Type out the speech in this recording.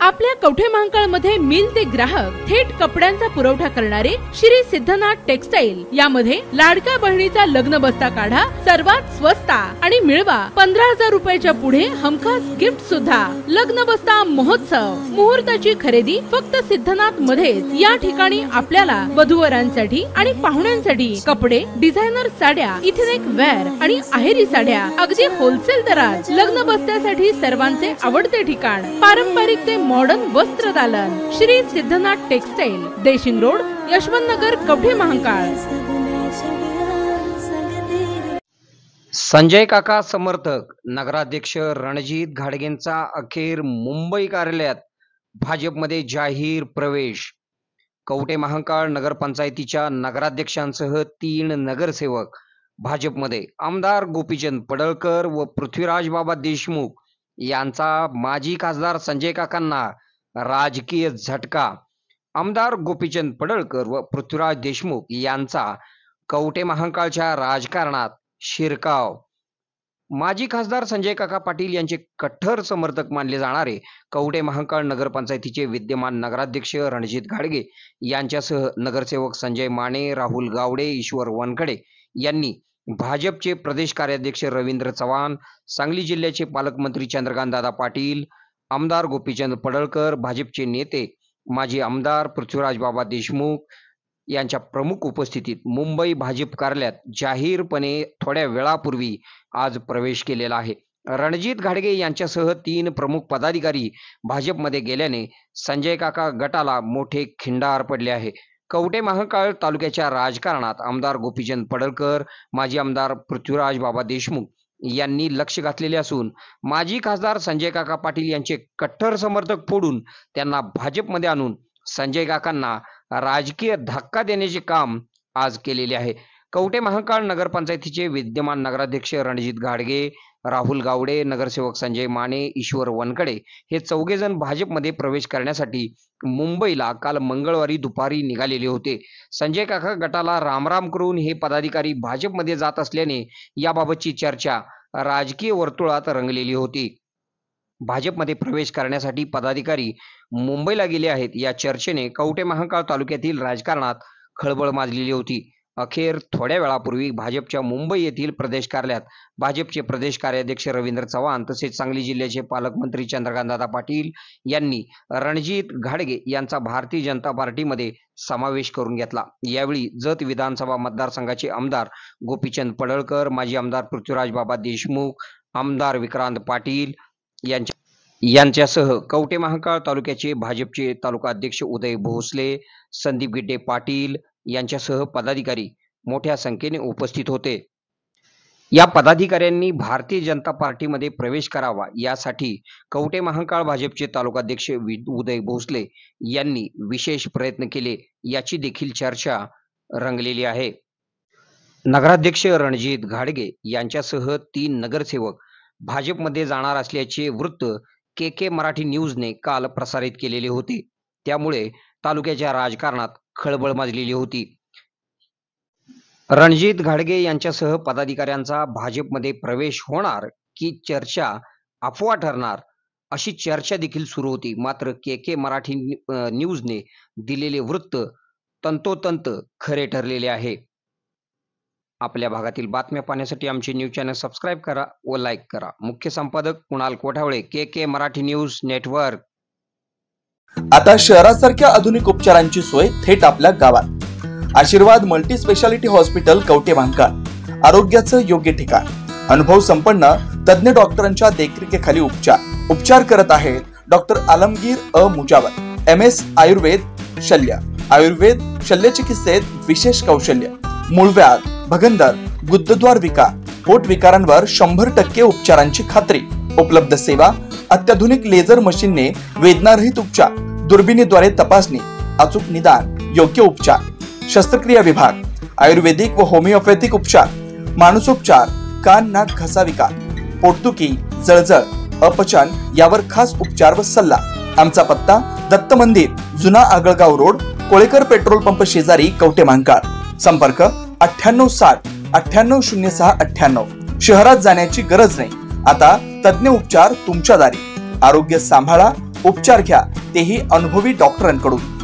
आपल्या कवठे महांकाळ मध्ये मिल ते ग्राहक थेट कपड्यांचा पुरवठा करणारे श्री सिद्धनाथ टेक्सटाईल यामध्ये लाडक्या बहिणीचा लग्न बस्ता काढा सर्वात स्वस्त आणि मिळवा 15,000 रुपयाच्या पुढे हमखास गिफ्ट सुद्धा। लग्न बस्ता महोत्सव मुहूर्ताची खरेदी फक्त सिद्धनाथ मध्येच। या ठिकाणी आपल्याला वधूवरांसाठी आणि पाहुण्यांसाठी कपडे, डिझायनर साड्या, इथेनिक वेअर आणि आहेरी साड्या अगदी होलसेल दरात। लग्न बस्त्यासाठी सर्वांचे आवडते ठिकाण पारंपरिक ते मॉडर्न वस्त्र दालन श्री सिद्धनाथ टेक्सटाईल, देशिंग रोड, यशवंत नगर, कवठे महांकाळ। संजय काका समर्थक नगराध्यक्ष रणजित घाडगेंचा अखेर मुंबई कार्यालयात भाजपमध्ये जाहीर प्रवेश। कवठे महांकाळ नगरपंचायतीच्या नगराध्यक्षांसह 3 नगरसेवक भाजपमध्ये। आमदार गोपीचंद पडळकर व पृथ्वीराज बाबा देशमुख यांचा माजी खासदार संजय काकांना राजकीय झटका। आमदार गोपीचंद पडळकर व पृथ्वीराज देशमुख यांचा कवठे महांकाळच्या राजकारणात शिरकाव। माजी खासदार संजय काका पाटील यांचे कट्टर समर्थक मानले जाणारे कवठे महांकाळ नगरपंचायतीचे विद्यमान नगराध्यक्ष रणजित घाडगे यांच्यासह नगरसेवक संजय माने, राहुल गावडे, ईश्वर वनकडे यांनी भाजपचे प्रदेश कार्याध्यक्ष रवींद्र चव्हाण, सांगली जिल्ह्याचे पालकमंत्री चंद्रकांतदादा पाटील, आमदार गोपीचंद पडळकर, भाजपचे नेते माजी आमदार पृथ्वीराज बाबा देशमुख यांच्या प्रमुख उपस्थितीत मुंबई भाजप कार्यालयात जाहीरपणे थोड्या वेळापूर्वी आज प्रवेश केलेला आहे। रणजित घाडगे यांच्यासह 3 प्रमुख पदाधिकारी भाजपमध्ये गेल्याने संजय काका गटाला मोठे खिंडार पडले आहे। कवठे महांकाळ तालुक्याच्या राजकारणात आमदार गोपीचंद पडळकर, माजी आमदार पृथ्वीराज बाबा देशमुख यांनी लक्ष घातलेले असून माजी खासदार संजय काका पाटील यांचे कट्टर समर्थक फोडून त्यांना भाजपमध्ये आणून संजय काकांना राजकीय धक्का देण्याचे काम आज केलेले आहे। कवठे महांकाळ नगरपंचायतीचे विद्यमान नगराध्यक्ष रणजित घाडगे, राहुल गावडे, नगरसेवक संजय माने, ईश्वर वनकडे हे 4 जण भाजपमध्ये प्रवेश करण्यासाठी मुंबईला काल मंगळवारी दुपारी निघालेले होते। संजय काका गटाला रामराम करून हे पदाधिकारी भाजपमध्ये जात असल्याने याबाबतची चर्चा राजकीय वर्तुळात रंगलेली होती। भाजपमध्ये प्रवेश करण्यासाठी पदाधिकारी मुंबईला गेले आहेत या चर्चेने कवठे महांकाळ तालुक्यातील राजकारणात खळबळ माजलेली होती। अखेर थोड्या वेळापूर्वी भाजपच्या मुंबई येथील प्रदेश कार्यालयात भाजपचे प्रदेश कार्याध्यक्ष रवींद्र चव्हाण तसेच सांगली जिल्ह्याचे पालकमंत्री चंद्रकांतदादा पाटील यांनी रणजित घाडगे यांचा भारतीय जनता पार्टीमध्ये समावेश करून घेतला। यावेळी जत विधानसभा मतदारसंघाचे आमदार गोपीचंद पडळकर, माजी आमदार पृथ्वीराज बाबा देशमुख, आमदार विक्रांत पाटील यांच्यासह कवठे महांकाळ तालुक्याचे भाजपचे तालुका अध्यक्ष उदय भोसले, संदीप गिड्डे पाटील यांच्यासह पदाधिकारी मोठ्या संख्येने उपस्थित होते। या पदाधिकाऱ्यांनी भारतीय जनता पार्टीमध्ये प्रवेश करावा यासाठी कवठे महांकाळ भाजपचे तालुकाध्यक्ष उदय भोसले यांनी विशेष प्रयत्न केले याची देखील चर्चा रंगलेली आहे। नगराध्यक्ष रणजित घाडगे यांच्यासह 3 नगरसेवक भाजपमध्ये जाणार असल्याचे वृत्त के मराठी न्यूजने काल प्रसारित केलेले होते। त्यामुळे तालुक्याच्या राजकारणात खळबळ माजलेली होती। रणजित घाडगे यांच्यासह पदाधिकाऱ्यांचा भाजपमध्ये प्रवेश होणार की चर्चा अफवा ठरणार अशी चर्चा देखील सुरू होती। मात्र के मराठी न्यूजने दिलेले वृत्त तंतोतंत खरे ठरलेले आहे। आपल्या भागातील बातम्या पाहण्यासाठी आमचे न्यूज चॅनल सबस्क्राइब करा व लाईक करा। मुख्य संपादक कुणाल कोठावळे, के मराठी न्यूज नेटवर्क। आता शहरासारख्या आधुनिक उपचारांची सोय थेट आपल्या गावात। आशीर्वाद multi speciality hospital Kavathe Mahankal, आरोग्याचं योग्य ठिकाण। अनुभव संपन्न तज्ञ डॉक्टरांच्या देखरेखीखाली उपचार करत आहेत डॉक्टर आलमगीर मुजावर, MS आयुर्वेद शल्य। आयुर्वेद शल्य चिकित्सेत विशेष कौशल्य। मूळव्याध, भगंदर, गुदद्वार विकार, पोट विकारांवर 100% उपचारांची खात्री। उपलब्ध सेवा अत्याधुनिक लेझर मशीनने वेदनारहित उपचार, दुर्बिणीद्वारे तपासणी, अचूक निदान, योग्य उपचार। शस्त्रक्रिया विभाग, आयुर्वेदिक व होमिओपॅथिक उपचार, मानसोपचार, कान नाक घसा विकार, पोटदुखी, जळजळ, अपचन यावर खास उपचार व सल्ला। आमचा पत्ता दत्त मंदिर, जुना Agalgaon road, Kolekar petrol pump शेजारी, कवठे महांकाळ। संपर्क 9860 9806 98। शहरात जाण्याची गरज नाही, आता तज्ञ उपचार तुमच्या दारी। आरोग्य सांभाळा, उपचार घ्या, तेही अनुभवी डॉक्टरांकडून.